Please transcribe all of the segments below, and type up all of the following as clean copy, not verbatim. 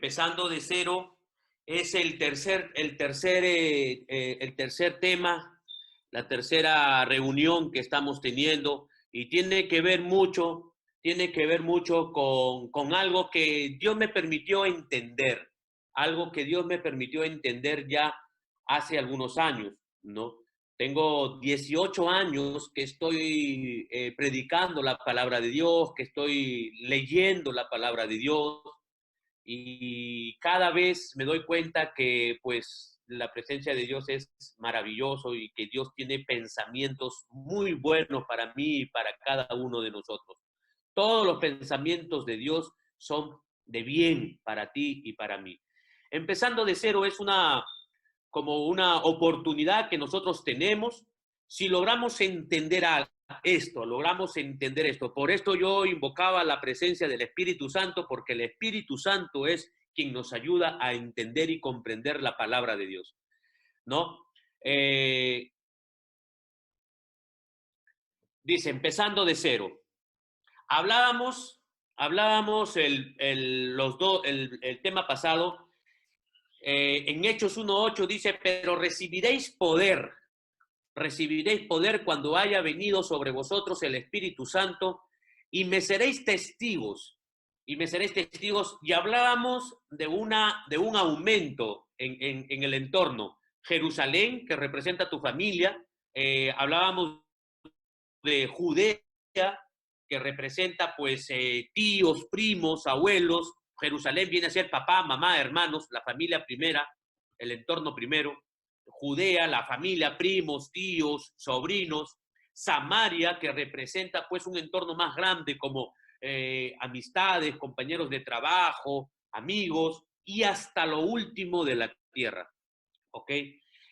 empezando de cero, es el tercer tema, la tercera reunión que estamos teniendo, y tiene que ver mucho con algo que Dios me permitió entender, algo que Dios me permitió entender ya hace algunos años, ¿no? Tengo 18 años que estoy predicando la palabra de Dios, que estoy leyendo la palabra de Dios, y cada vez me doy cuenta que pues la presencia de Dios es maravilloso y que Dios tiene pensamientos muy buenos para mí y para cada uno de nosotros. Todos los pensamientos de Dios son de bien para ti y para mí. Empezando de cero es como una oportunidad que nosotros tenemos si logramos entender logramos entender esto. Por esto yo invocaba la presencia del Espíritu Santo, porque el Espíritu Santo es quien nos ayuda a entender y comprender la palabra de Dios, ¿no? Dice, empezando de cero. Hablábamos el tema pasado, en Hechos 1:8 dice, pero recibiréis poder cuando haya venido sobre vosotros el Espíritu Santo, y me seréis testigos, y hablábamos de un aumento en el entorno. Jerusalén, que representa tu familia, hablábamos de Judea, que representa pues tíos, primos, abuelos. Jerusalén viene a ser papá, mamá, hermanos, la familia primera, el entorno primero. Judea, la familia, primos, tíos, sobrinos. Samaria, que representa pues un entorno más grande como amistades, compañeros de trabajo, amigos, y hasta lo último de la tierra. ¿Ok?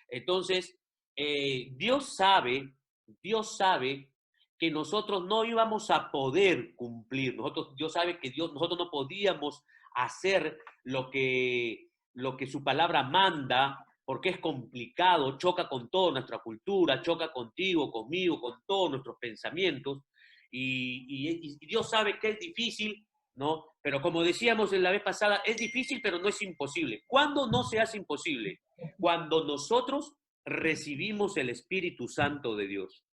Entonces, Dios sabe que nosotros no íbamos a poder cumplir. Dios sabe que nosotros no podíamos hacer lo que su palabra manda, porque es complicado, choca con toda nuestra cultura, choca contigo, conmigo, con todos nuestros pensamientos, y Dios sabe que es difícil, ¿no? Pero como decíamos en la vez pasada, es difícil, pero no es imposible. ¿Cuándo no se hace imposible? Cuando nosotros recibimos el Espíritu Santo de Dios,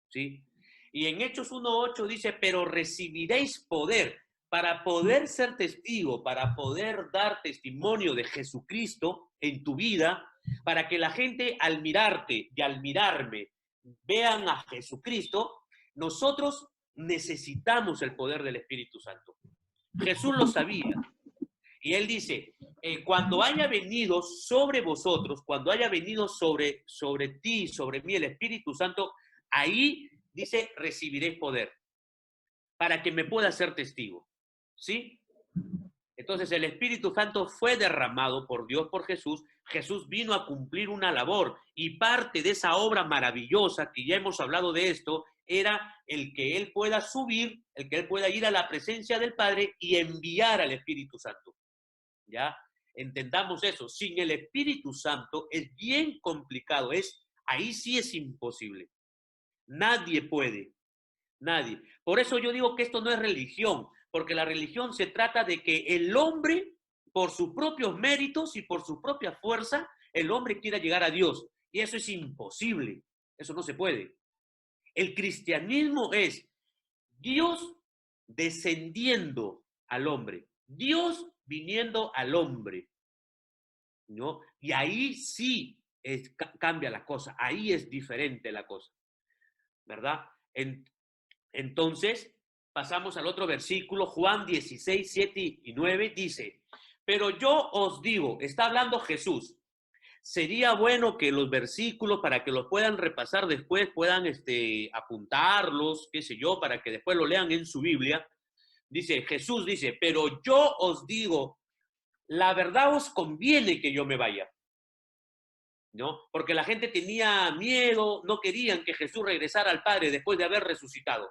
¿sí? Y en Hechos 1:8 dice, pero recibiréis poder para poder ser testigo, para poder dar testimonio de Jesucristo en tu vida, para que la gente al mirarte y al mirarme vean a Jesucristo. Nosotros necesitamos el poder del Espíritu Santo. Jesús lo sabía. Y él dice, cuando haya venido sobre vosotros, cuando haya venido sobre ti, sobre mí el Espíritu Santo, ahí dice, recibiréis poder para que me pueda ser testigo. ¿Sí? Entonces el Espíritu Santo fue derramado por Dios, por Jesús. Jesús vino a cumplir una labor, y parte de esa obra maravillosa, que ya hemos hablado de esto, era el que Él pueda subir, el que Él pueda ir a la presencia del Padre y enviar al Espíritu Santo. ¿Ya? Entendamos eso. Sin el Espíritu Santo es bien complicado. Ahí sí es imposible. Nadie puede. Nadie. Por eso yo digo que esto no es religión, porque la religión se trata de que el hombre, por sus propios méritos y por su propia fuerza, el hombre quiera llegar a Dios. Y eso es imposible. Eso no se puede. El cristianismo es Dios descendiendo al hombre. Dios viniendo al hombre, ¿no? Y ahí sí cambia la cosa, ahí es diferente la cosa, ¿verdad? Entonces, pasamos al otro versículo, Juan 16, 7 y 9, dice, pero yo os digo, está hablando Jesús, sería bueno que los versículos, para que los puedan repasar después, puedan apuntarlos, qué sé yo, para que después lo lean en su Biblia. Dice, Jesús dice, pero yo os digo, la verdad os conviene que yo me vaya, ¿no? Porque la gente tenía miedo, no querían que Jesús regresara al Padre después de haber resucitado.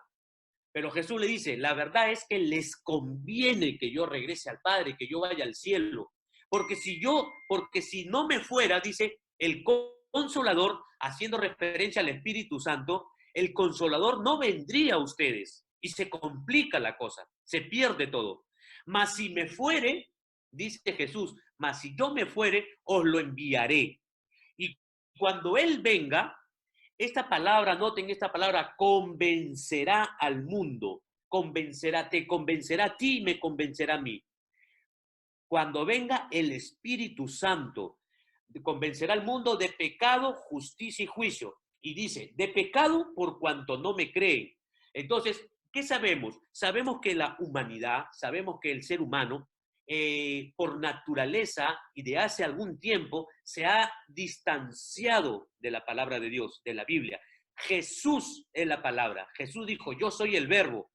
Pero Jesús le dice, la verdad es que les conviene que yo regrese al Padre, que yo vaya al cielo. Porque si no me fuera, dice, el Consolador, haciendo referencia al Espíritu Santo, el Consolador no vendría a ustedes, y se complica la cosa, se pierde todo. Mas si me fuere, dice Jesús, mas si yo me fuere, os lo enviaré. Y cuando Él venga, esta palabra, noten esta palabra, convencerá al mundo, convencerá, te convencerá a ti y me convencerá a mí. Cuando venga el Espíritu Santo, convencerá al mundo de pecado, justicia y juicio. Y dice, de pecado por cuanto no me creen. Entonces, ¿qué sabemos? Sabemos que la humanidad, sabemos que el ser humano, por naturaleza y de hace algún tiempo, se ha distanciado de la palabra de Dios, de la Biblia. Jesús es la palabra. Jesús dijo, yo soy el verbo.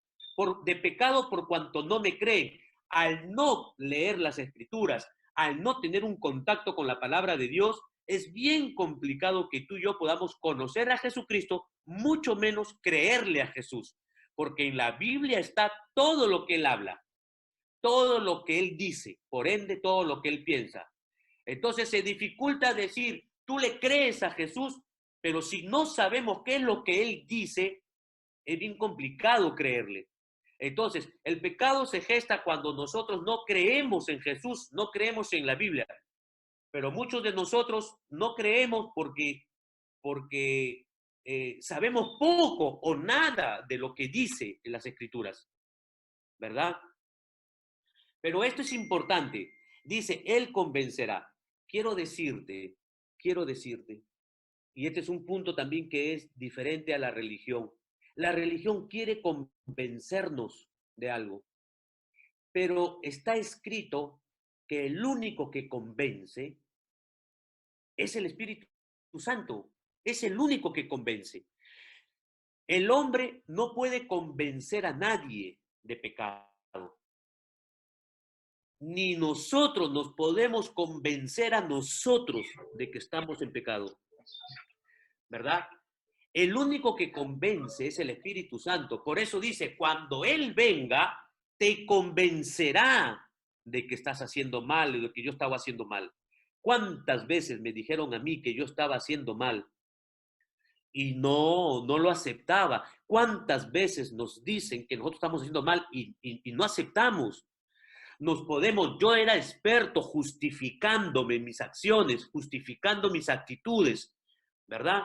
De pecado por cuanto no me creen. Al no leer las escrituras, al no tener un contacto con la palabra de Dios, es bien complicado que tú y yo podamos conocer a Jesucristo, mucho menos creerle a Jesús, porque en la Biblia está todo lo que Él habla, todo lo que Él dice, por ende todo lo que Él piensa. Entonces se dificulta decir, tú le crees a Jesús, pero si no sabemos qué es lo que Él dice, es bien complicado creerle. Entonces, el pecado se gesta cuando nosotros no creemos en Jesús, no creemos en la Biblia. Pero muchos de nosotros no creemos porque sabemos poco o nada de lo que dice en las Escrituras, ¿verdad? Pero esto es importante. Dice, Él convencerá. Quiero decirte, y este es un punto también que es diferente a la religión. La religión quiere convencernos de algo, pero está escrito que el único que convence es el Espíritu Santo, es el único que convence. El hombre no puede convencer a nadie de pecado, ni nosotros nos podemos convencer a nosotros de que estamos en pecado, ¿verdad? El único que convence es el Espíritu Santo. Por eso dice, cuando Él venga, te convencerá de que estás haciendo mal y de que yo estaba haciendo mal. ¿Cuántas veces me dijeron a mí que yo estaba haciendo mal y no lo aceptaba? ¿Cuántas veces nos dicen que nosotros estamos haciendo mal y no aceptamos? Yo era experto justificándome mis acciones, justificando mis actitudes, ¿verdad?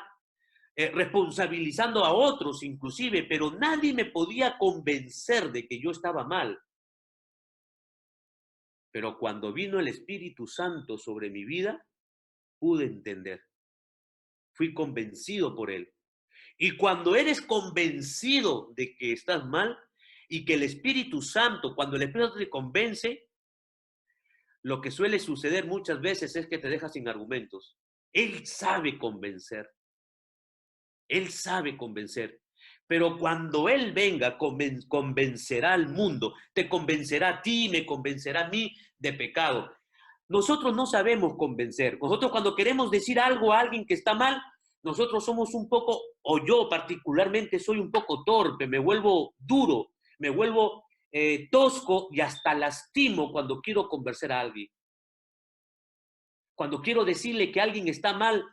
Responsabilizando a otros inclusive, pero nadie me podía convencer de que yo estaba mal. Pero cuando vino el Espíritu Santo sobre mi vida, pude entender. Fui convencido por Él. Y cuando eres convencido de que estás mal y que el Espíritu Santo, cuando el Espíritu Santo te convence, lo que suele suceder muchas veces es que te dejas sin argumentos. Él sabe convencer. Él sabe convencer. Pero cuando Él venga, convencerá al mundo, te convencerá a ti, me convencerá a mí de pecado. Nosotros no sabemos convencer. Nosotros cuando queremos decir algo a alguien que está mal, nosotros somos un poco, o yo particularmente soy un poco torpe, me vuelvo duro, me vuelvo tosco y hasta lastimo cuando quiero convencer a alguien. Cuando quiero decirle que alguien está mal,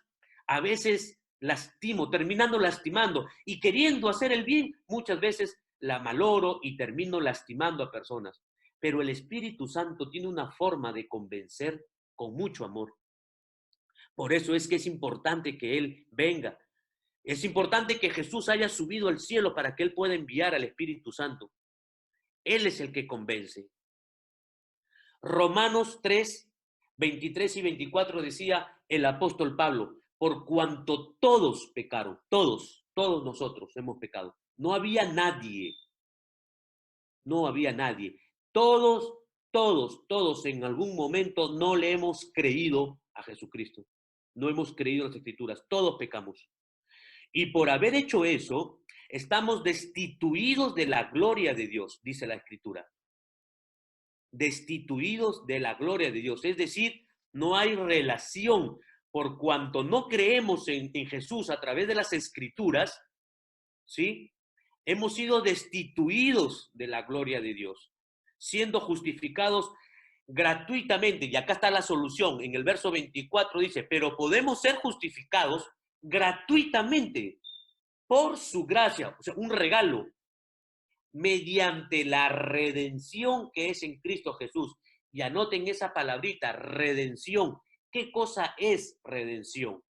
a veces lastimo, terminando lastimando y queriendo hacer el bien, muchas veces la maloro y termino lastimando a personas. Pero el Espíritu Santo tiene una forma de convencer con mucho amor. Por eso es que es importante que Él venga. Es importante que Jesús haya subido al cielo para que Él pueda enviar al Espíritu Santo. Él es el que convence. Romanos 3, 23 y 24 decía el apóstol Pablo, por cuanto todos pecaron, todos nosotros hemos pecado. No había nadie, no había nadie. Todos en algún momento no le hemos creído a Jesucristo. No hemos creído en las Escrituras. Todos pecamos. Y por haber hecho eso, estamos destituidos de la gloria de Dios, dice la Escritura. Destituidos de la gloria de Dios. Es decir, no hay relación. Por cuanto no creemos en Jesús a través de las Escrituras, ¿sí? Hemos sido destituidos de la gloria de Dios, siendo justificados gratuitamente. Y acá está la solución. En el verso 24 dice, pero podemos ser justificados gratuitamente por su gracia, o sea, un regalo, mediante la redención que es en Cristo Jesús. Y anoten esa palabrita, redención. ¿Qué cosa es redención?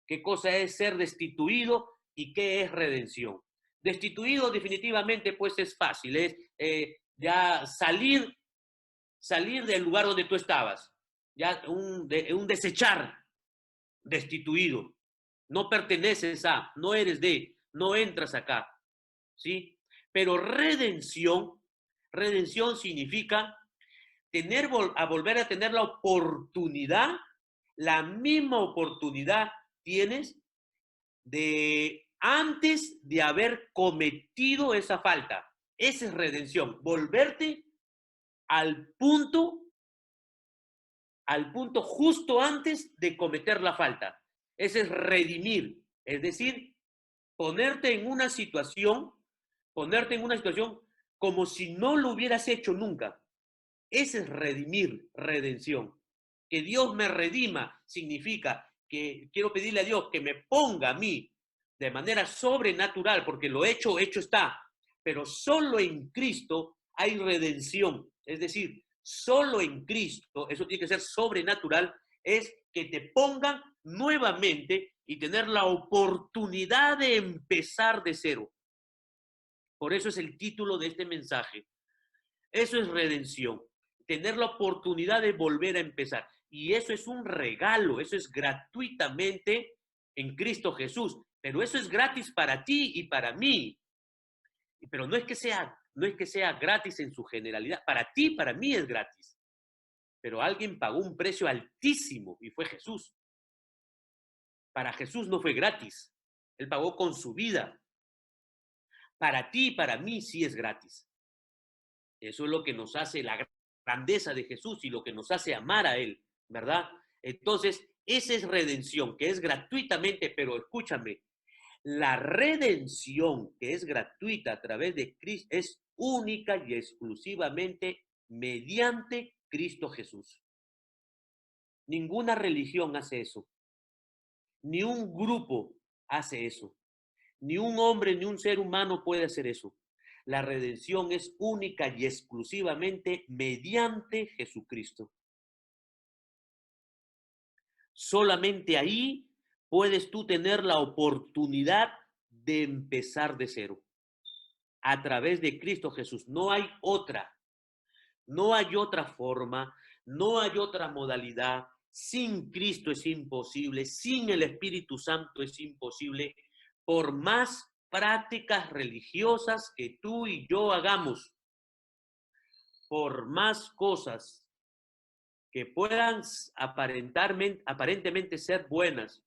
¿Qué cosa es ser destituido y qué es redención? Destituido definitivamente pues es fácil, es ya salir del lugar donde tú estabas, ya un desechar, destituido. No perteneces a, no eres de, no entras acá, ¿sí? Pero redención significa volver a tener la oportunidad, la misma oportunidad tienes de antes de haber cometido esa falta. Esa es redención, volverte al punto, al punto justo antes de cometer la falta. Ese es redimir, es decir, ponerte en una situación, ponerte en una situación como si no lo hubieras hecho nunca. Ese es redimir, redención. Que Dios me redima significa que quiero pedirle a Dios que me ponga a mí de manera sobrenatural, porque lo hecho, hecho está. Pero solo en Cristo hay redención. Es decir, solo en Cristo, eso tiene que ser sobrenatural, es que te pongan nuevamente y tener la oportunidad de empezar de cero. Por eso es el título de este mensaje. Eso es redención. Tener la oportunidad de volver a empezar. Y eso es un regalo, eso es gratuitamente en Cristo Jesús. Pero eso es gratis para ti y para mí. Pero no es que sea gratis en su generalidad. Para ti, para mí es gratis. Pero alguien pagó un precio altísimo y fue Jesús. Para Jesús no fue gratis. Él pagó con su vida. Para ti y para mí sí es gratis. Eso es lo que nos hace la grandeza de Jesús y lo que nos hace amar a Él, ¿verdad? Entonces, esa es redención, que es gratuitamente, pero escúchame, la redención que es gratuita a través de Cristo es única y exclusivamente mediante Cristo Jesús. Ninguna religión hace eso, ni un grupo hace eso, ni un hombre, ni un ser humano puede hacer eso. La redención es única y exclusivamente mediante Jesucristo. Solamente ahí puedes tú tener la oportunidad de empezar de cero. A través de Cristo Jesús. No hay otra. No hay otra forma. No hay otra modalidad. Sin Cristo es imposible. Sin el Espíritu Santo es imposible. Por más prácticas religiosas que tú y yo hagamos, por más cosas que puedan aparentemente ser buenas,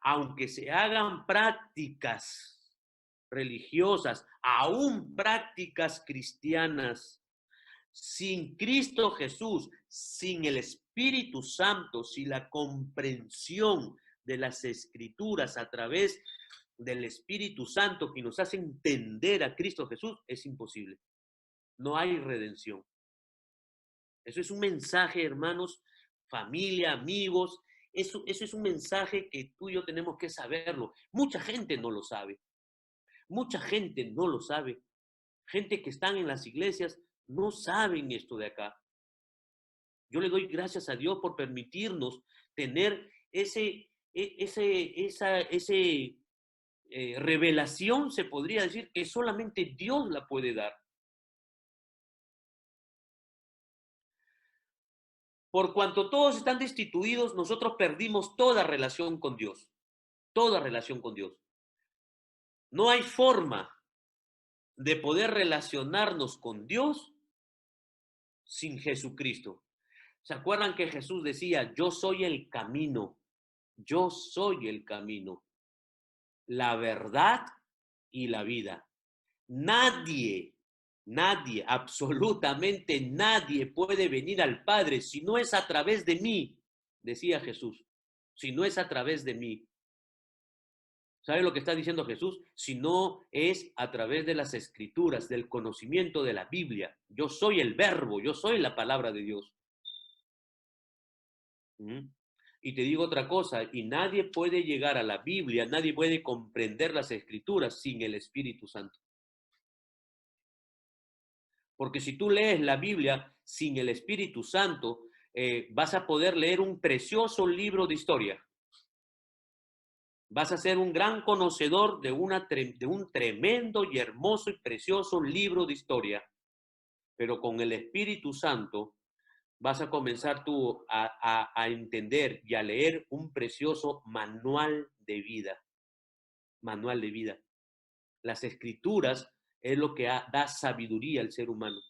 aunque se hagan prácticas religiosas, aún prácticas cristianas, sin Cristo Jesús, sin el Espíritu Santo, sin la comprensión de las Escrituras a través del Espíritu Santo que nos hace entender a Cristo Jesús, es imposible. No hay redención. Eso es un mensaje, hermanos, familia, amigos. Eso es un mensaje que tú y yo tenemos que saberlo. Mucha gente no lo sabe. Mucha gente no lo sabe. Gente que están en las iglesias no saben esto de acá. Yo le doy gracias a Dios por permitirnos tener esa revelación, se podría decir, que solamente Dios la puede dar. Por cuanto todos están destituidos, nosotros perdimos toda relación con Dios. Toda relación con Dios. No hay forma de poder relacionarnos con Dios sin Jesucristo. ¿Se acuerdan que Jesús decía, yo soy el camino, yo soy el camino, la verdad y la vida? Nadie, absolutamente nadie puede venir al Padre si no es a través de mí, decía Jesús, si no es a través de mí. ¿Sabe lo que está diciendo Jesús? Si no es a través de las escrituras, del conocimiento de la Biblia. Yo soy el verbo, yo soy la palabra de Dios. ¿Mm? Y te digo otra cosa, y nadie puede llegar a la Biblia, nadie puede comprender las escrituras sin el Espíritu Santo. Porque si tú lees la Biblia sin el Espíritu Santo, vas a poder leer un precioso libro de historia. Vas a ser un gran conocedor de un tremendo y hermoso y precioso libro de historia. Pero con el Espíritu Santo vas a comenzar tú a entender y a leer un precioso manual de vida. Manual de vida. Las escrituras es lo que da sabiduría al ser humano.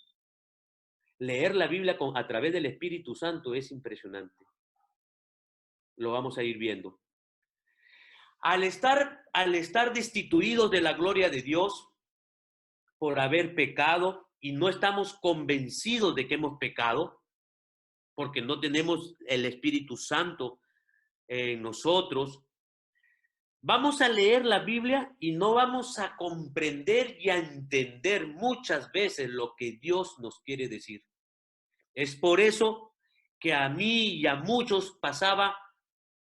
Leer la Biblia a través del Espíritu Santo es impresionante. Lo vamos a ir viendo. Al estar destituidos de la gloria de Dios por haber pecado y no estamos convencidos de que hemos pecado, porque no tenemos el Espíritu Santo en nosotros, vamos a leer la Biblia y no vamos a comprender y a entender muchas veces lo que Dios nos quiere decir. Es por eso que a mí y a muchos pasaba,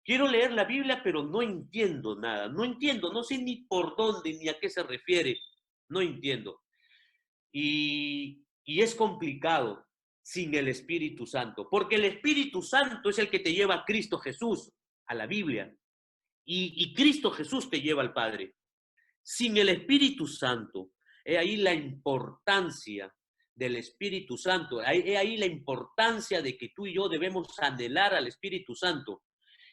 quiero leer la Biblia, pero no entiendo nada, no entiendo, no sé ni por dónde ni a qué se refiere, no entiendo. Y es complicado sin el Espíritu Santo, porque el Espíritu Santo es el que te lleva a Cristo Jesús, a la Biblia, y Cristo Jesús te lleva al Padre. Sin el Espíritu Santo, es ahí la importancia del Espíritu Santo, es ahí la importancia de que tú y yo debemos anhelar al Espíritu Santo,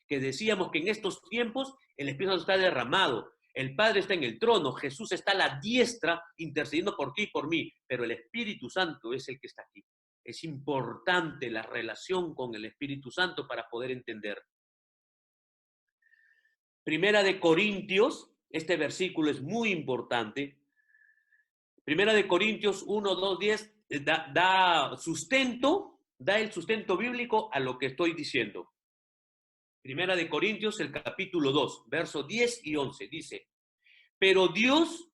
que decíamos que en estos tiempos el Espíritu Santo está derramado, el Padre está en el trono, Jesús está a la diestra intercediendo por ti y por mí, pero el Espíritu Santo es el que está aquí. Es importante la relación con el Espíritu Santo para poder entender. Primera de Corintios, este versículo es muy importante. Primera de Corintios 1, 2, 10 da el sustento bíblico a lo que estoy diciendo. Primera de Corintios, el capítulo 2, versos 10 y 11, dice, pero Dios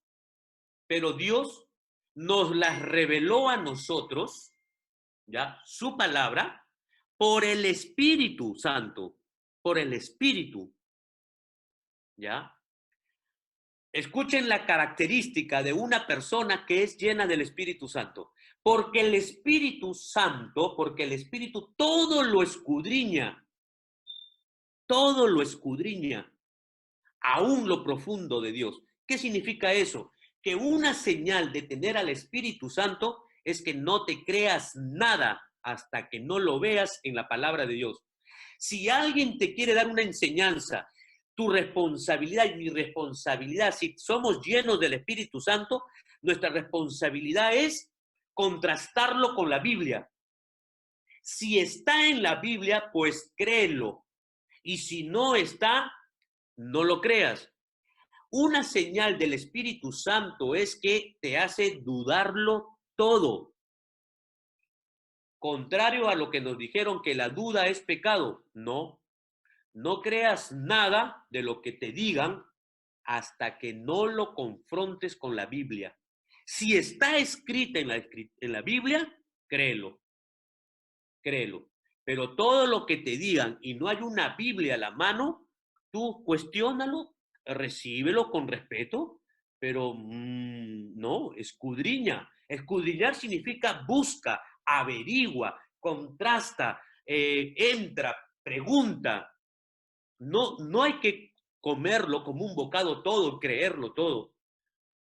nos las reveló a nosotros, ¿ya? Su palabra, por el Espíritu Santo, por el Espíritu, ¿ya? Escuchen la característica de una persona que es llena del Espíritu Santo. Porque el Espíritu Santo, porque el Espíritu todo lo escudriña, aún lo profundo de Dios. ¿Qué significa eso? Que una señal de tener al Espíritu Santo es que no te creas nada hasta que no lo veas en la palabra de Dios. Si alguien te quiere dar una enseñanza, tu responsabilidad y mi responsabilidad, si somos llenos del Espíritu Santo, nuestra responsabilidad es contrastarlo con la Biblia. Si está en la Biblia, pues créelo. Y si no está, no lo creas. Una señal del Espíritu Santo es que te hace dudarlo todo. Contrario a lo que nos dijeron que la duda es pecado. No, no creas nada de lo que te digan hasta que no lo confrontes con la Biblia. Si está escrita en la Biblia, créelo, créelo. Pero todo lo que te digan y no hay una Biblia a la mano, tú cuestiónalo, recíbelo con respeto, pero no, escudriña. Escudriñar significa busca, averigua, contrasta, entra, pregunta. No hay que comerlo como un bocado todo, creerlo todo,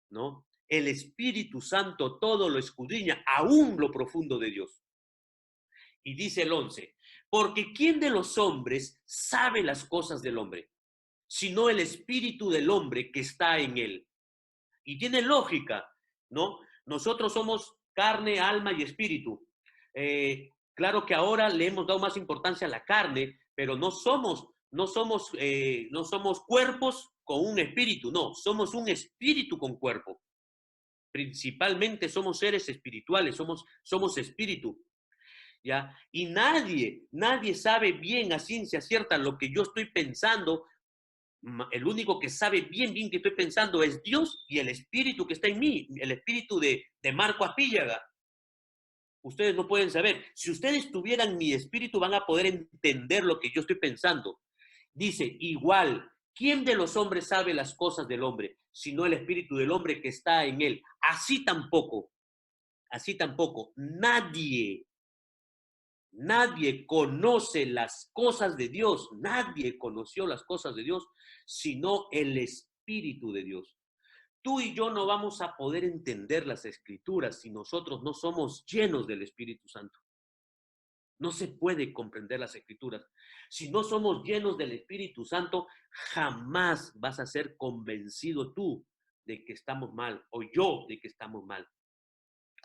¿no? El Espíritu Santo todo lo escudriña, aún lo profundo de Dios. Y dice el 11, porque ¿quién de los hombres sabe las cosas del hombre? Sino el espíritu del hombre que está en él. Y tiene lógica, ¿no? Nosotros somos carne, alma y espíritu. Claro que ahora le hemos dado más importancia a la carne, pero no somos cuerpos con un espíritu, no, somos un espíritu con cuerpo. Principalmente somos seres espirituales, somos espíritu. ¿Ya? Y nadie sabe bien a ciencia cierta lo que yo estoy pensando. El único que sabe bien que estoy pensando es Dios y el espíritu que está en mí, el espíritu de Marco Apíllaga. Ustedes no pueden saber. Si ustedes tuvieran mi espíritu, van a poder entender lo que yo estoy pensando. Dice, igual, ¿quién de los hombres sabe las cosas del hombre? Sino el espíritu del hombre que está en él. Así tampoco, nadie Nadie conoce las cosas de Dios, nadie conoció las cosas de Dios, sino el Espíritu de Dios. Tú y yo no vamos a poder entender las Escrituras si nosotros no somos llenos del Espíritu Santo. No se puede comprender las Escrituras. Si no somos llenos del Espíritu Santo, jamás vas a ser convencido tú de que estamos mal o yo de que estamos mal.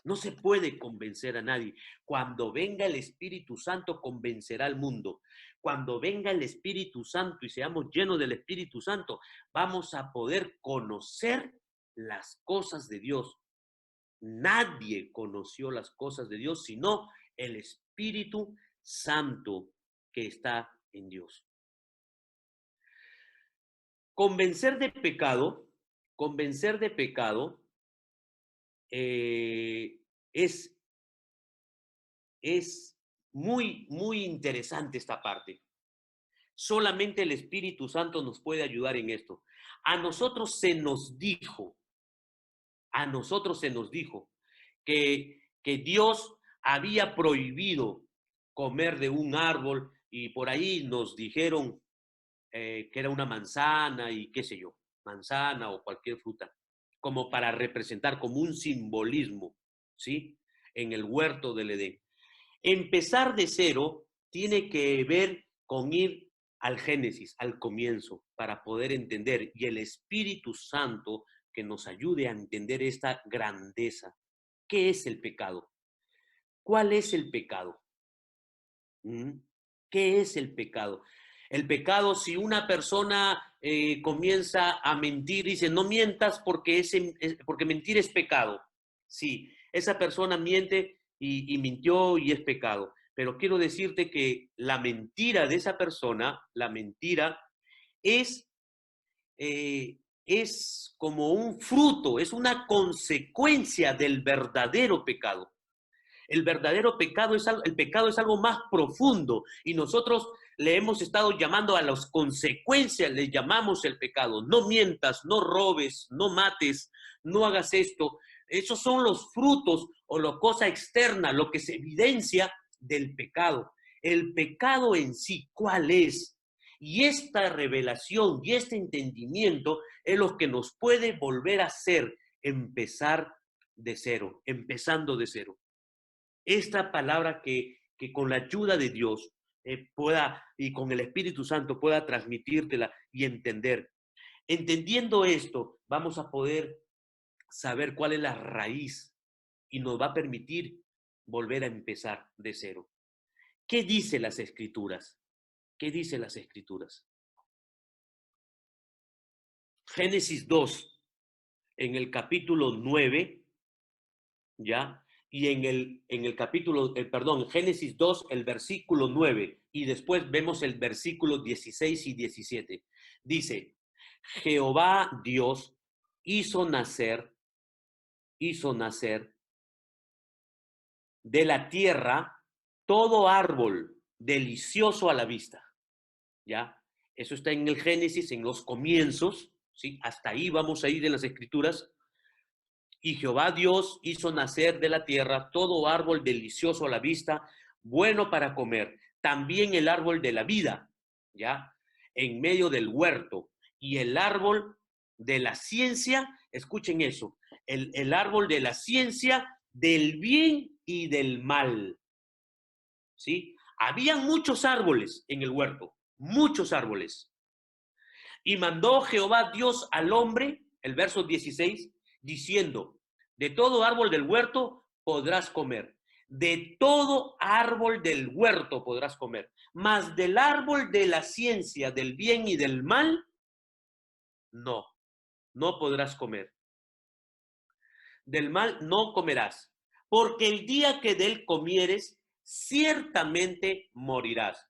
No se puede convencer a nadie. Cuando venga el Espíritu Santo, convencerá al mundo. Cuando venga el Espíritu Santo y seamos llenos del Espíritu Santo, vamos a poder conocer las cosas de Dios. Nadie conoció las cosas de Dios, sino el Espíritu Santo que está en Dios. Convencer de pecado, convencer de pecado eh, es muy interesante esta parte. Solamente el Espíritu Santo nos puede ayudar en esto. A nosotros se nos dijo, a nosotros se nos dijo que Dios había prohibido comer de un árbol y por ahí nos dijeron que era una manzana y qué sé yo, manzana o cualquier fruta, como para representar como un simbolismo, ¿sí? En el huerto del Edén. Empezar de cero tiene que ver con ir al Génesis, al comienzo, para poder entender y el Espíritu Santo que nos ayude a entender esta grandeza. ¿Qué es el pecado? ¿Cuál es el pecado? ¿Qué es el pecado? El pecado, si una persona comienza a mentir, dice, no mientas porque mentir es pecado. Sí, esa persona miente y mintió y es pecado. Pero quiero decirte que la mentira de esa persona, la mentira, es, es como un fruto, es una consecuencia del verdadero pecado. El verdadero pecado el pecado es algo más profundo y nosotros le hemos estado llamando a las consecuencias, le llamamos el pecado. No mientas, no robes, no mates, no hagas esto. Esos son los frutos o la cosa externa, lo que se evidencia del pecado. El pecado en sí, ¿cuál es? Y esta revelación y este entendimiento es lo que nos puede volver a hacer empezar de cero, empezando de cero. Esta palabra que con la ayuda de Dios pueda y con el Espíritu Santo pueda transmitírtela y entender. Entendiendo esto, vamos a poder saber cuál es la raíz y nos va a permitir volver a empezar de cero. ¿Qué dice las Escrituras? ¿Qué dice las Escrituras? Génesis 2, en el capítulo 9, ¿ya? Y en el capítulo, perdón, Génesis 2, el versículo 9, y después vemos el versículo 16 y 17. Dice, Jehová Dios hizo nacer, hizo nacer de la tierra todo árbol delicioso a la vista, ¿ya? Eso está en el Génesis, en los comienzos, ¿sí? Hasta ahí vamos a ir en las Escrituras. Y Jehová Dios hizo nacer de la tierra todo árbol delicioso a la vista, bueno para comer, también el árbol de la vida, ¿ya? En medio del huerto, y el árbol de la ciencia, escuchen eso, el árbol de la ciencia del bien y del mal, ¿sí? Habían muchos árboles en el huerto, muchos árboles. Y mandó Jehová Dios al hombre, el verso 16, diciendo, de todo árbol del huerto podrás comer, de todo árbol del huerto podrás comer, mas del árbol de la ciencia del bien y del mal, no, no podrás comer. Del mal no comerás, porque el día que de él comieres, ciertamente morirás.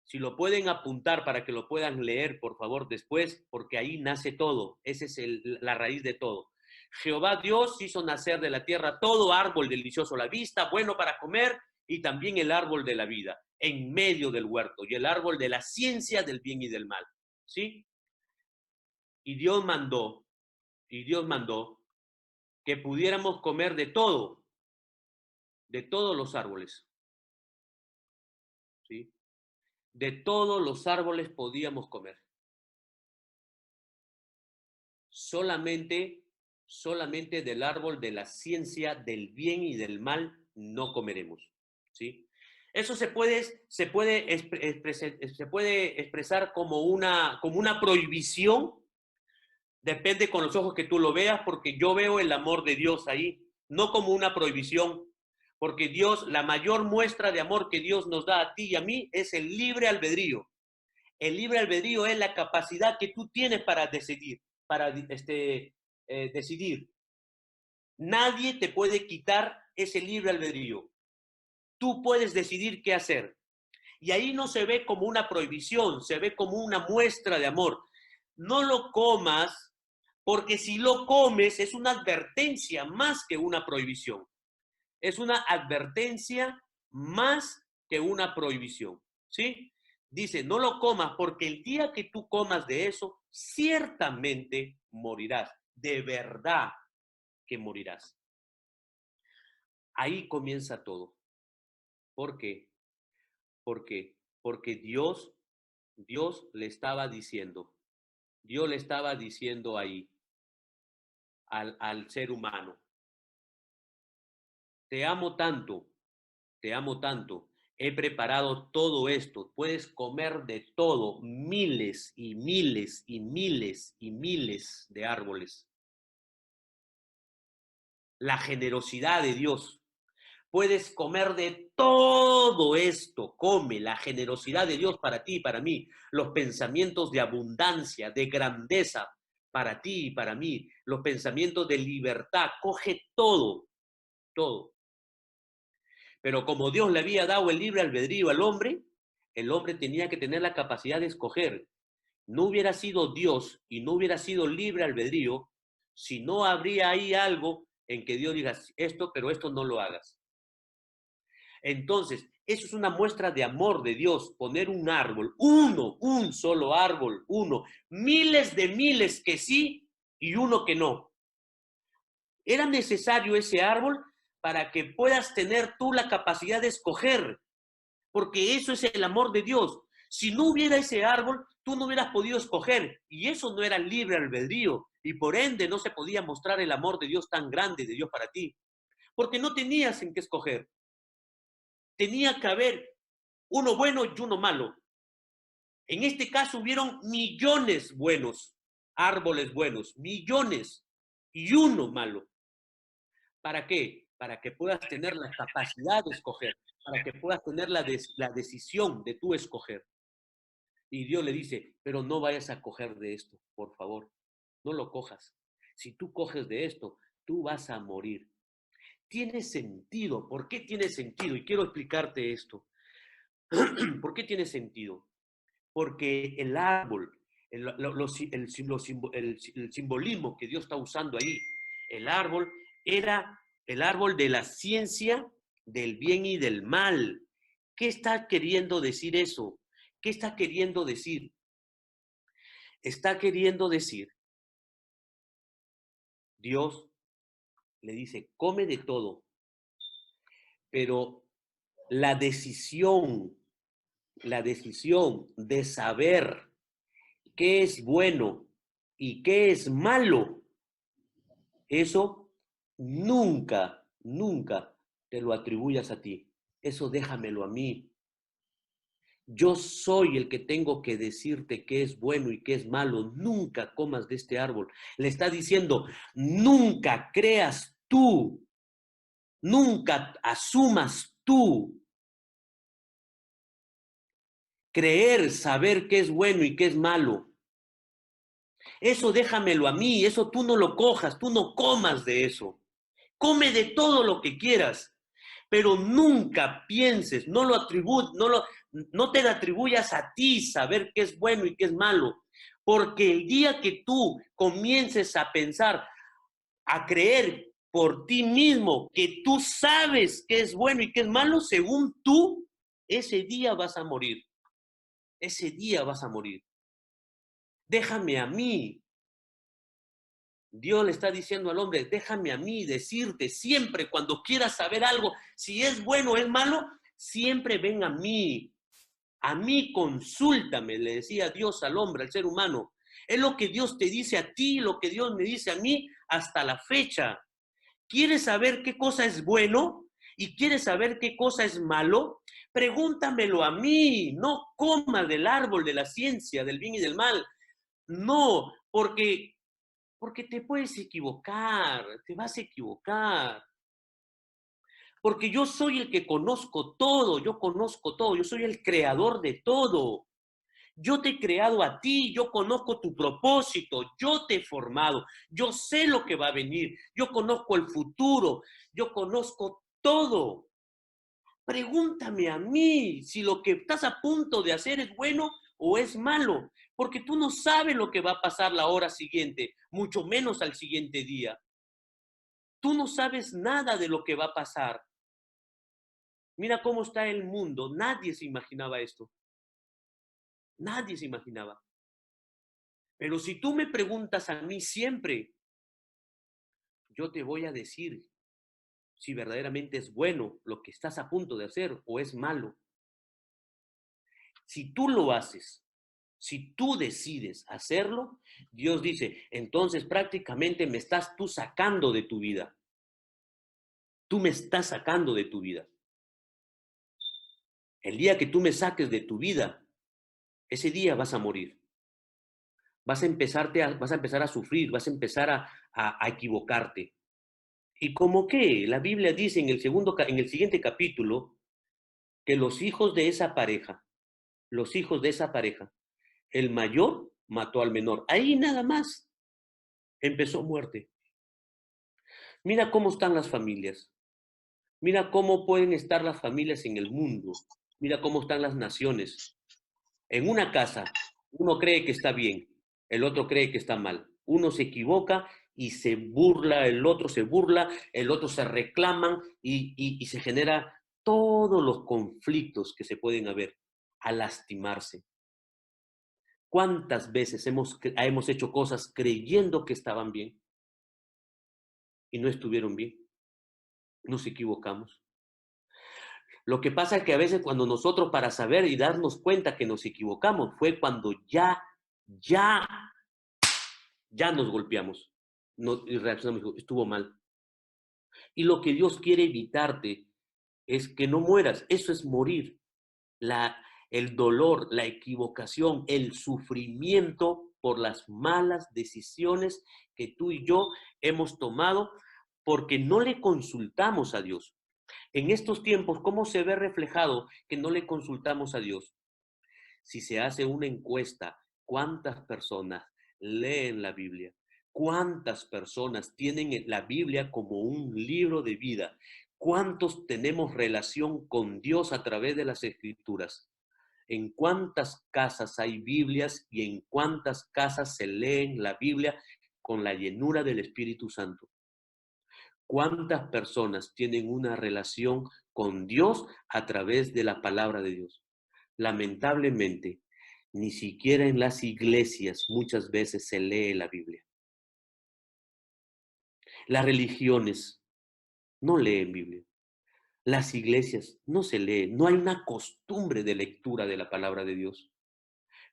Si lo pueden apuntar para que lo puedan leer, por favor, después, porque ahí nace todo. Esa es la raíz de todo. Jehová Dios hizo nacer de la tierra todo árbol delicioso a la vista, bueno para comer, y también el árbol de la vida, en medio del huerto, y el árbol de la ciencia del bien y del mal. ¿Sí? Y Dios mandó, y Dios mandó que pudiéramos comer de todo, de todos los árboles. ¿sí? De todos los árboles podíamos comer. Solamente del árbol de la ciencia del bien y del mal no comeremos, ¿sí? Eso se puede expresar como una prohibición, depende con los ojos que tú lo veas, porque yo veo el amor de Dios ahí, no como una prohibición, porque Dios, la mayor muestra de amor que Dios nos da a ti y a mí es el libre albedrío. El libre albedrío es la capacidad que tú tienes para decidir, decidir. Nadie te puede quitar ese libre albedrío. Tú puedes decidir qué hacer. Y ahí no se ve como una prohibición, se ve como una muestra de amor. No lo comas, porque si lo comes es una advertencia más que una prohibición. Es una advertencia más que una prohibición, ¿sí? Dice, no lo comas porque el día que tú comas de eso, ciertamente morirás. De verdad que morirás. Ahí comienza todo. ¿Por qué? Porque Dios le estaba diciendo ahí al ser humano, te amo tanto, te amo tanto, he preparado todo esto, puedes comer de todo, miles y miles y miles y miles de árboles. La generosidad de Dios. Puedes comer de todo esto, come la generosidad de Dios para ti y para mí, los pensamientos de abundancia, de grandeza para ti y para mí, los pensamientos de libertad, coge todo, todo. Pero como Dios le había dado el libre albedrío al hombre, el hombre tenía que tener la capacidad de escoger. No hubiera sido Dios y no hubiera sido libre albedrío si no habría ahí algo en que Dios diga esto, pero esto no lo hagas. Entonces, eso es una muestra de amor de Dios, poner un árbol, un solo árbol, miles de miles que sí y uno que no. Era necesario ese árbol para que puedas tener tú la capacidad de escoger, porque eso es el amor de Dios. Si no hubiera ese árbol, tú no hubieras podido escoger, y eso no era libre albedrío, y por ende no se podía mostrar el amor de Dios tan grande de Dios para ti, porque no tenías en qué escoger. Tenía que haber uno bueno y uno malo. En este caso hubieron millones buenos, árboles buenos, millones, y uno malo. ¿Para qué? Para que puedas tener la capacidad de escoger, para que puedas tener la decisión de tú escoger. Y Dios le dice, pero no vayas a coger de esto, por favor, no lo cojas. Si tú coges de esto, tú vas a morir. Tiene sentido. ¿Por qué tiene sentido? Y quiero explicarte esto. ¿Por qué tiene sentido? Porque el árbol, el simbolismo que Dios está usando ahí, el árbol era el árbol de la ciencia del bien y del mal. ¿Qué está queriendo decir eso? ¿Qué está queriendo decir? Está queriendo decir, Dios le dice, come de todo, pero la decisión, la decisión de saber qué es bueno y qué es malo, eso nunca, nunca te lo atribuyas a ti. Eso déjamelo a mí. Yo soy el que tengo que decirte qué es bueno y qué es malo. Nunca comas de este árbol. Le está diciendo, nunca creas tú, nunca asumas tú. Creer, saber qué es bueno y qué es malo. Eso déjamelo a mí, eso tú no lo cojas, tú no comas de eso. Come de todo lo que quieras, pero nunca pienses, no te atribuyas a ti saber qué es bueno y qué es malo, porque el día que tú comiences a pensar, a creer por ti mismo que tú sabes qué es bueno y qué es malo, según tú, ese día vas a morir. Ese día vas a morir. Déjame a mí. Dios le está diciendo al hombre, déjame a mí decirte siempre cuando quieras saber algo, si es bueno o es malo, siempre ven a mí. A mí consúltame, le decía Dios al hombre, al ser humano. Es lo que Dios te dice a ti, lo que Dios me dice a mí hasta la fecha. ¿Quieres saber qué cosa es bueno y quieres saber qué cosa es malo? Pregúntamelo a mí. No comas del árbol de la ciencia, del bien y del mal. No, porque te puedes equivocar, te vas a equivocar. Porque yo soy el que conozco todo, yo conozco todo, yo soy el creador de todo. Yo te he creado a ti, yo conozco tu propósito, yo te he formado, yo sé lo que va a venir, yo conozco el futuro, yo conozco todo. Pregúntame a mí si lo que estás a punto de hacer es bueno o es malo, porque tú no sabes lo que va a pasar la hora siguiente, mucho menos al siguiente día. Tú no sabes nada de lo que va a pasar. Mira cómo está el mundo. Nadie se imaginaba esto. Nadie se imaginaba. Pero si tú me preguntas a mí siempre, yo te voy a decir si verdaderamente es bueno lo que estás a punto de hacer o es malo. Si tú lo haces, si tú decides hacerlo, Dios dice, entonces prácticamente me estás tú sacando de tu vida. Tú me estás sacando de tu vida. El día que tú me saques de tu vida, ese día vas a morir. Vas a empezar a sufrir, vas a empezar a equivocarte. Y como que la Biblia dice en el siguiente capítulo que los hijos de esa pareja, el mayor mató al menor. Ahí nada más empezó muerte. Mira cómo están las familias. Mira cómo pueden estar las familias en el mundo. Mira cómo están las naciones. En una casa, uno cree que está bien, el otro cree que está mal. Uno se equivoca y se burla, el otro se burla, el otro se reclaman y se genera todos los conflictos que se pueden haber a lastimarse. ¿Cuántas veces hemos hecho cosas creyendo que estaban bien y no estuvieron bien? Nos equivocamos. Lo que pasa es que a veces cuando nosotros para saber y darnos cuenta que nos equivocamos fue cuando ya, ya nos golpeamos y reaccionamos, estuvo mal. Y lo que Dios quiere evitarte es que no mueras. Eso es morir. El dolor, la equivocación, el sufrimiento por las malas decisiones que tú y yo hemos tomado porque no le consultamos a Dios. En estos tiempos, ¿cómo se ve reflejado que no le consultamos a Dios? Si se hace una encuesta, ¿cuántas personas leen la Biblia? ¿Cuántas personas tienen la Biblia como un libro de vida? ¿Cuántos tenemos relación con Dios a través de las Escrituras? ¿En cuántas casas hay Biblias y en cuántas casas se leen la Biblia con la llenura del Espíritu Santo? ¿Cuántas personas tienen una relación con Dios a través de la palabra de Dios? Lamentablemente, ni siquiera en las iglesias muchas veces se lee la Biblia. Las religiones no leen Biblia. Las iglesias no se leen. No hay una costumbre de lectura de la palabra de Dios.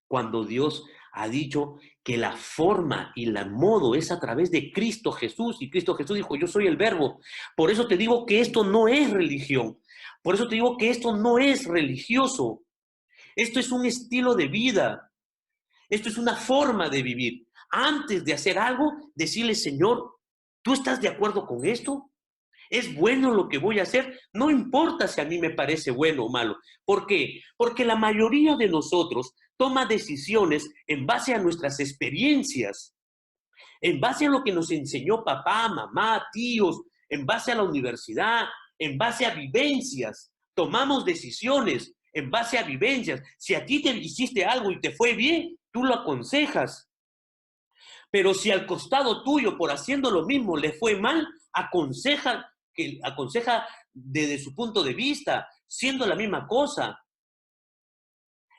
Cuando Dios ha dicho que la forma y el modo es a través de Cristo Jesús, y Cristo Jesús dijo, yo soy el verbo. Por eso te digo que esto no es religión. Por eso te digo que esto no es religioso. Esto es un estilo de vida. Esto es una forma de vivir. Antes de hacer algo, decirle, Señor, ¿tú estás de acuerdo con esto? ¿Es bueno lo que voy a hacer? No importa si a mí me parece bueno o malo. ¿Por qué? Porque la mayoría de nosotros toma decisiones en base a nuestras experiencias, en base a lo que nos enseñó papá, mamá, tíos, en base a la universidad, en base a vivencias. Tomamos decisiones en base a vivencias. Si a ti te hiciste algo y te fue bien, tú lo aconsejas. Pero si al costado tuyo, por haciendo lo mismo, le fue mal, aconseja desde su punto de vista, siendo la misma cosa.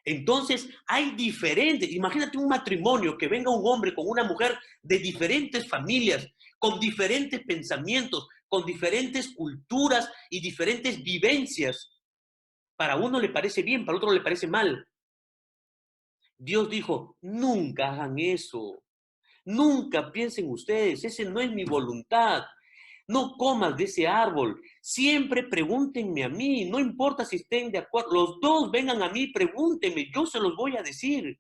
Entonces, hay diferentes, imagínate un matrimonio que venga un hombre con una mujer de diferentes familias, con diferentes pensamientos, con diferentes culturas y diferentes vivencias. Para uno le parece bien, para otro le parece mal. Dios dijo, nunca hagan eso. Nunca piensen ustedes, ese no es mi voluntad. No comas de ese árbol. Siempre pregúntenme a mí, no importa si estén de acuerdo. Los dos vengan a mí, pregúntenme, yo se los voy a decir.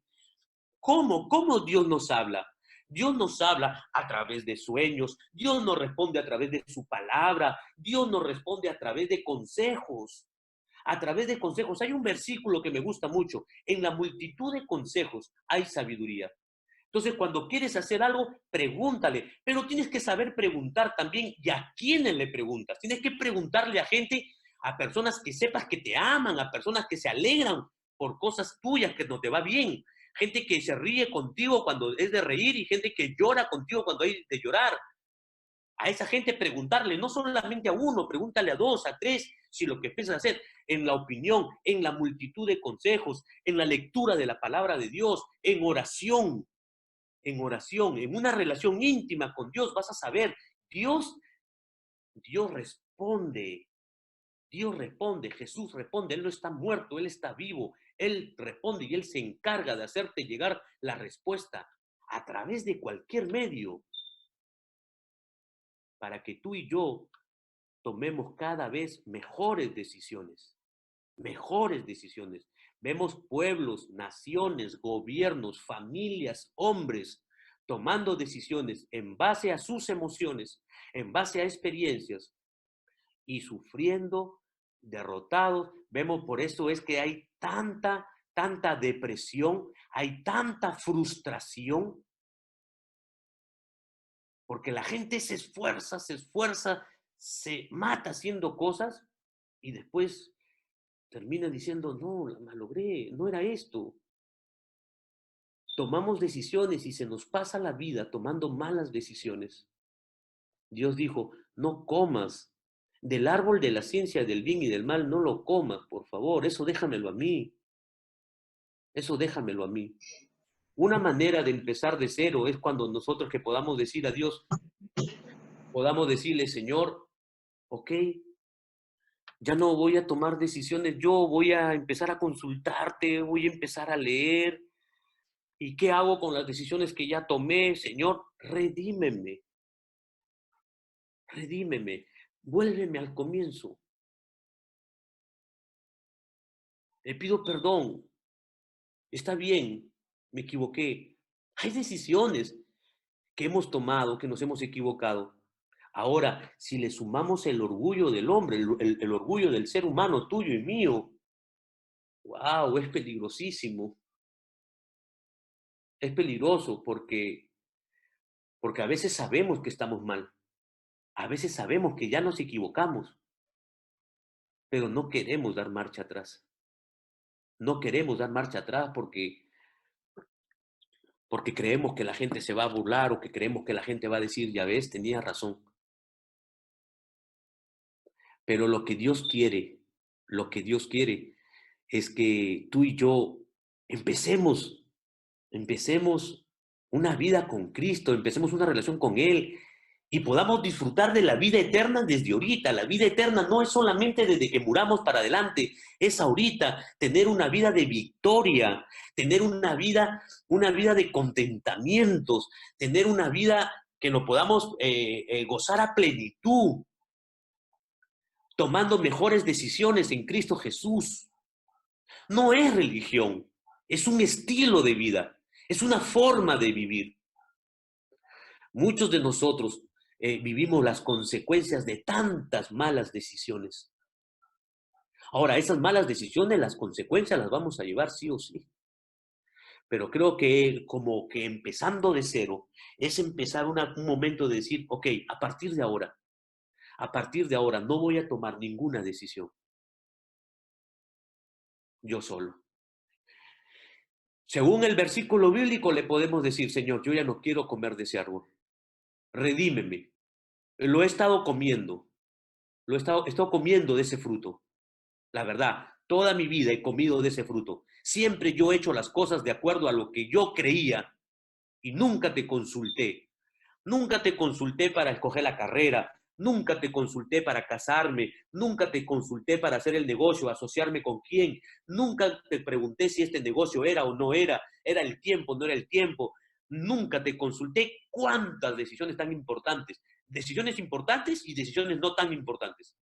¿Cómo? ¿Cómo Dios nos habla? Dios nos habla a través de sueños, Dios nos responde a través de su palabra, Dios nos responde a través de consejos. A través de consejos. Hay un versículo que me gusta mucho. En la multitud de consejos hay sabiduría. Entonces, cuando quieres hacer algo, pregúntale, pero tienes que saber preguntar también y a quiénes le preguntas. Tienes que preguntarle a gente, a personas que sepas que te aman, a personas que se alegran por cosas tuyas que no te va bien, gente que se ríe contigo cuando es de reír y gente que llora contigo cuando hay de llorar. A esa gente preguntarle, no solamente a uno, pregúntale a dos, a tres, si lo que piensas hacer, en la opinión, en la multitud de consejos, en la lectura de la palabra de Dios, en oración, en una relación íntima con Dios, vas a saber, Dios, Dios responde, Dios responde, Jesús responde, Él no está muerto, Él está vivo, Él responde y Él se encarga de hacerte llegar la respuesta a través de cualquier medio para que tú y yo tomemos cada vez mejores decisiones, mejores decisiones. Vemos pueblos, naciones, gobiernos, familias, hombres tomando decisiones en base a sus emociones, en base a experiencias y sufriendo, derrotados. Vemos, por eso es que hay tanta depresión, hay tanta frustración, porque la gente se esfuerza, se mata haciendo cosas y después termina diciendo, no, la malogré, no era esto. Tomamos decisiones y se nos pasa la vida tomando malas decisiones. Dios dijo, no comas del árbol de la ciencia del bien y del mal, no lo comas, por favor, eso déjamelo a mí, eso déjamelo a mí. Una manera de empezar de cero es cuando nosotros que podamos decir a Dios, podamos decirle, Señor, ok, ya no voy a tomar decisiones, yo voy a empezar a consultarte, voy a empezar a leer. ¿Y qué hago con las decisiones que ya tomé? Señor, redímeme, redímeme, vuélveme al comienzo. Le pido perdón, está bien, me equivoqué. Hay decisiones que hemos tomado, que nos hemos equivocado. Ahora, si le sumamos el orgullo del hombre, el orgullo del ser humano, tuyo y mío, wow, es peligrosísimo. Es peligroso porque a veces sabemos que estamos mal, a veces sabemos que ya nos equivocamos, pero no queremos dar marcha atrás. No queremos dar marcha atrás porque creemos que la gente se va a burlar o que creemos que la gente va a decir, ya ves, tenía razón. Pero lo que Dios quiere es que tú y yo empecemos una vida con Cristo, empecemos una relación con Él y podamos disfrutar de la vida eterna desde ahorita. La vida eterna no es solamente desde que muramos para adelante, es ahorita tener una vida de victoria, tener una vida de contentamientos, tener una vida que lo podamos gozar a plenitud, tomando mejores decisiones en Cristo Jesús. No es religión, es un estilo de vida, es una forma de vivir. Muchos de nosotros vivimos las consecuencias de tantas malas decisiones. Ahora, esas malas decisiones, las consecuencias las vamos a llevar sí o sí. Pero creo que como que empezando de cero, es empezar un momento de decir, ok, a partir de ahora no voy a tomar ninguna decisión yo solo. Según el versículo bíblico le podemos decir, Señor, yo ya no quiero comer de ese árbol. Redímeme. Lo he estado comiendo. He estado comiendo de ese fruto. La verdad, toda mi vida he comido de ese fruto. Siempre yo he hecho las cosas de acuerdo a lo que yo creía y nunca te consulté. Nunca te consulté para escoger la carrera. Nunca te consulté para casarme, nunca te consulté para hacer el negocio, asociarme con quién, nunca te pregunté si este negocio era o no era, era el tiempo, no era el tiempo, nunca te consulté cuántas decisiones tan importantes, decisiones importantes y decisiones no tan importantes,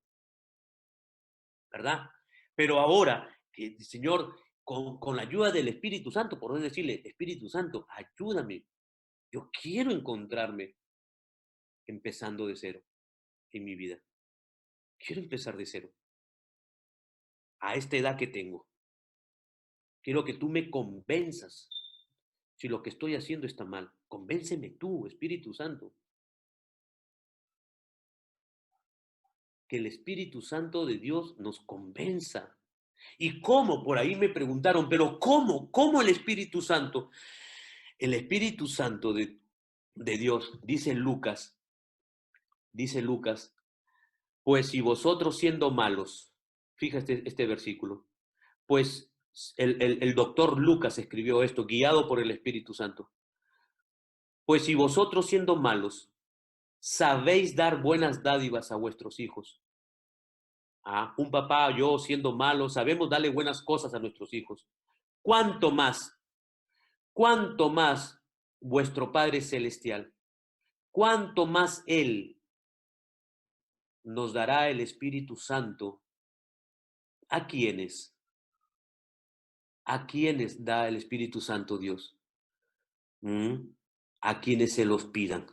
¿verdad? Pero ahora, que Señor, con la ayuda del Espíritu Santo, por decirle, Espíritu Santo, ayúdame, yo quiero encontrarme empezando de cero en mi vida. Quiero empezar de cero. A esta edad que tengo, quiero que tú me convenzas si lo que estoy haciendo está mal. Convénceme tú, Espíritu Santo. Que el Espíritu Santo de Dios nos convenza. ¿Y cómo? Por ahí me preguntaron, pero ¿cómo? ¿Cómo el Espíritu Santo? El Espíritu Santo de Dios, dice Lucas, pues si vosotros siendo malos, fíjate este versículo, pues el doctor Lucas escribió esto, guiado por el Espíritu Santo. Pues si vosotros siendo malos, sabéis dar buenas dádivas a vuestros hijos. Un papá, yo siendo malo, sabemos darle buenas cosas a nuestros hijos. ¿Cuánto más? ¿Cuánto más vuestro Padre Celestial? ¿Cuánto más Él nos dará el Espíritu Santo? ¿A quiénes? ¿A quiénes da el Espíritu Santo Dios? ¿Mm? A quienes se los pidan.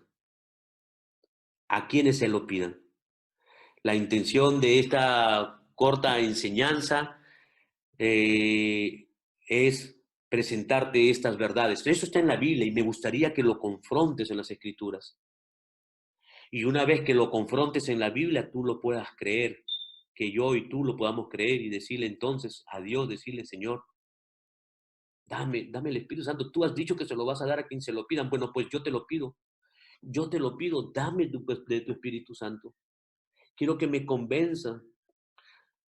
A quienes se lo pidan. La intención de esta corta enseñanza es presentarte estas verdades. Eso está en la Biblia y me gustaría que lo confrontes en las Escrituras. Y una vez que lo confrontes en la Biblia, tú lo puedas creer, que yo y tú lo podamos creer y decirle entonces a Dios, decirle, Señor, dame el Espíritu Santo. Tú has dicho que se lo vas a dar a quien se lo pidan. Bueno, pues yo te lo pido, dame de tu Espíritu Santo. Quiero que me convenza,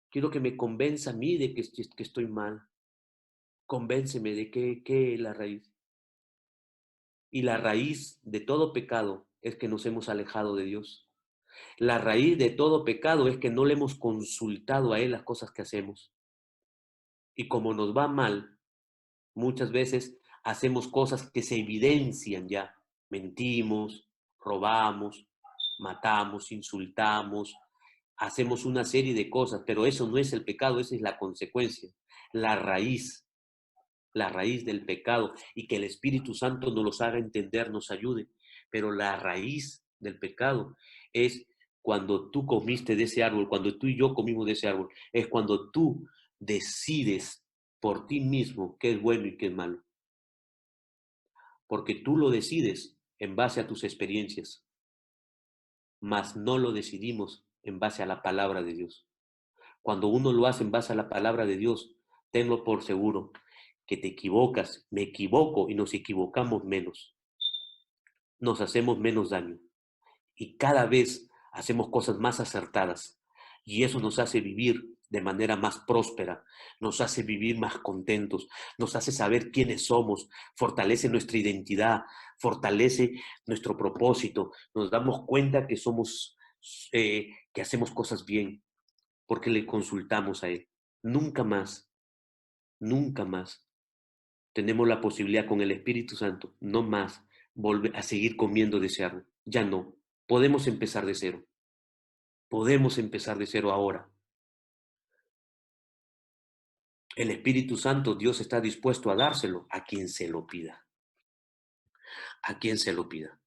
quiero que me convenza a mí de que estoy mal. Convénceme de qué es la raíz. Y la raíz de todo pecado es que nos hemos alejado de Dios. La raíz de todo pecado es que no le hemos consultado a Él las cosas que hacemos. Y como nos va mal, muchas veces hacemos cosas que se evidencian ya. Mentimos, robamos, matamos, insultamos, hacemos una serie de cosas, pero eso no es el pecado, esa es la consecuencia, la raíz del pecado, y que el Espíritu Santo nos los haga entender, nos ayude. Pero la raíz del pecado es cuando tú comiste de ese árbol, cuando tú y yo comimos de ese árbol, es cuando tú decides por ti mismo qué es bueno y qué es malo. Porque tú lo decides en base a tus experiencias, mas no lo decidimos en base a la palabra de Dios. Cuando uno lo hace en base a la palabra de Dios, tenlo por seguro que te equivocas, me equivoco y nos equivocamos menos. Nos hacemos menos daño y cada vez hacemos cosas más acertadas y eso nos hace vivir de manera más próspera, nos hace vivir más contentos, nos hace saber quiénes somos, fortalece nuestra identidad, fortalece nuestro propósito, nos damos cuenta que somos, que hacemos cosas bien porque le consultamos a Él. Nunca más, nunca más tenemos la posibilidad con el Espíritu Santo, no más, volver a seguir comiendo de ese árbol. Ya no. Podemos empezar de cero. Podemos empezar de cero ahora. El Espíritu Santo, Dios está dispuesto a dárselo a quien se lo pida. A quien se lo pida.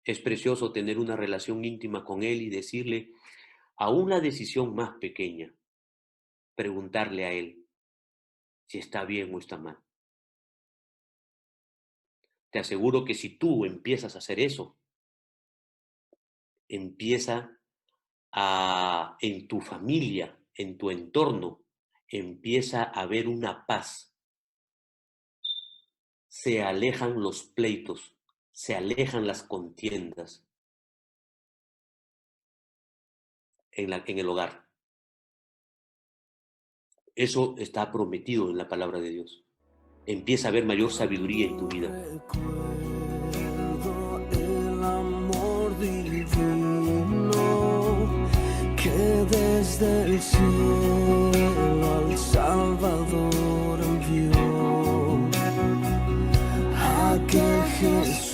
Es precioso tener una relación íntima con Él y decirle a una decisión más pequeña, preguntarle a Él si está bien o está mal. Te aseguro que si tú empiezas a hacer eso, empieza en tu familia, en tu entorno, empieza a haber una paz. Se alejan los pleitos, se alejan las contiendas en el hogar. Eso está prometido en la palabra de Dios. Empieza a haber mayor sabiduría en tu vida. desde el cielo al Salvador envió, aquel Jesús